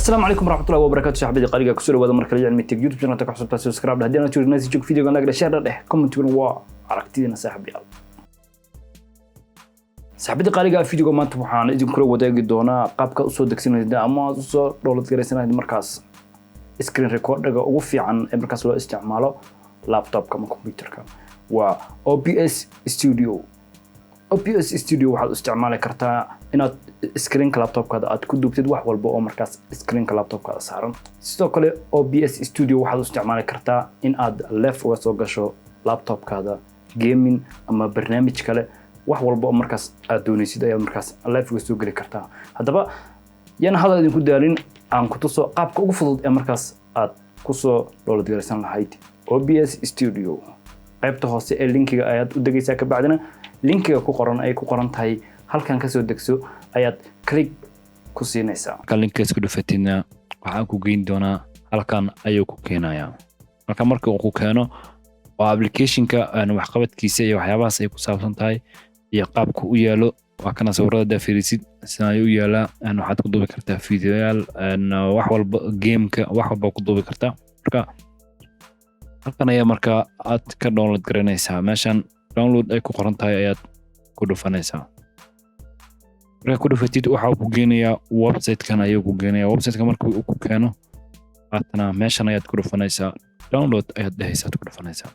السلام عليكم ورحمة الله وبركاته صاحبتي قريقة كسر وهذا مركز علمي تك يوتيوب شانل تكحسب سبسكرايب هدينا تشوف الناس يشوف فيديو قناة شير له كومنت وا عرفتينا صاحبي صاحبتي قريقة فيديو ما انتم waxaan idin kula wadaagi doonaa qaabka soo degsinayda ama soo download gareysanayda markaas screen recorder ugu fiican ee markaas loo isticmaalo laptopka ama computerka waa OBS Studio waxaad isticmaali kartaa inaad screen laptopkaada aad ku duubtid wax walba oo markaas screen laptopkaada saaran sidoo kale OBS Studio waxaad isticmaali kartaa in aad live uga soo gasho laptopkaada gaming ama barnaamij kale wax walba oo markaas aad doonaysid ayaad markaas live uga soo gali kartaa hadaba yana hada idin ku daalin aan ku tuso qaabka ugu fudud ee markaas aad ku soo download gareysan lahayd OBS Studio qaybta hoose ee linkiga ayaad u dagaysaa ka bacdina linkiga ku qoran ay ku qoran tahay halkan ka soo degso ayaad click ku siinaysaa ka linkiga isku dhufatina waxaan ku geyn doonaa halkan ayuu ku keenayaa marka uu ku keeno waa application-ka wax qabadkiisa iyo waxyaabahaas ay ku saabsan tahay iyo qaabku u yaalo waa kana sawirada dafirisid sida ay u yaala waxaad ku duubi kartaa fiidiyoyaal wax walba game-ka wax walba ku duubi kartaa marka halkan ayaa marka aad ka download garanaysaa meeshan download ay ku qoran tahay ayaad ku dhufanaysaa marka ku dhufatid waxa uu ku geenayaa website-kan ayuu ku geenayaa website-ka markuu ku keeno haatana meeshan ayaad ku dhufanaysaa download ayaad dhahaysaa ku dhufanaysaa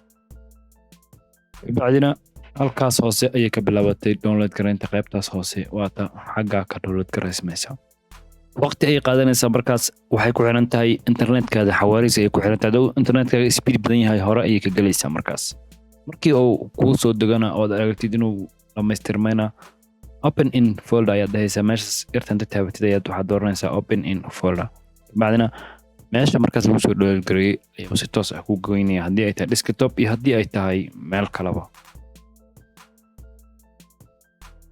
bacdina halkaas hoose ayay ka bilaabatay download gareynta qaybtaas hoose waata xagga ka download gareysmaysaa waqti ay qaadanaysaa markaas waxay ku xiran tahay internetkaaada xawaariis ay ku xiran tahay internetkaaga speed badan yahay hore ayay ka galaysaa markaas markii uu ku soo degana oo aad aragtid inuu dhamaystirmayna open in folder ayaad dhahaysaa meeshaas yartan taabatid ayaad waxaad dooranaysaa open in folder bacdina meesha markaas lagu soo download gareeyay ayuu si toos ah ku goynaya haddii ay tahay desktop iyo haddii ay tahay meel kaleba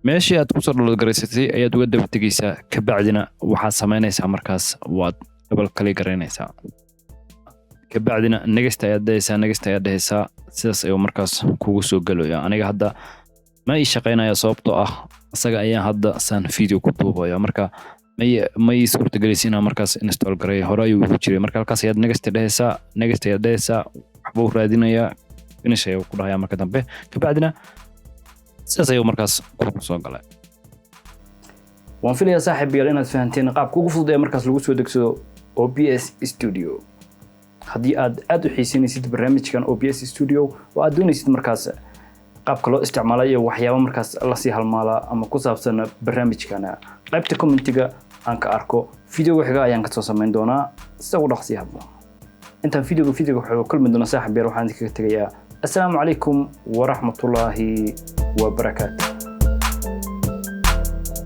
meeshii aad ku soo download gareysatay ayaad uga daba tegaysaa ka bacdina waxaad samaynaysaa markaas waad double click gareynaysaa ka bacdina next ayaad dhahaysaa sidaas ayuu markaas kugu soo galayaa aniga hadda ma ii shaqeynaya sababtoo ah asaga ayaan hadda san video ku duubaya marka ma ii suurta galaysa inaan markaas install gareeyo hore ayuu ugu jiray marka halkaas ayaad next ayaad dhahaysaa waxba u raadinayaa finish ayuu ku dhahayaa marka dambe ka bacdina sidaas ayuu markaas ku soo galay waan filayaa saaxiibayaal inaad fahanteen qaabka ugu fudud ee markaas lagu soo degsado OBS Studio haddii aad u xiisanaysid barnaamijkan OBS Studio oo aad doonaysid markaas qaabka loo isticmaalayo waxyaabo markaas la sii halmaala ama ku saabsan barnaamijkana qaybta commentiga aan ka arko video xiga ayaan ka soo sameyn doonaa isagu dhaqsi hadba intaan video waxa uu kulmi doonaa saaxiibayaal waxaan idinkaga tagayaa assalaamu calaykum wa rahmatullaahi wa barakaatuh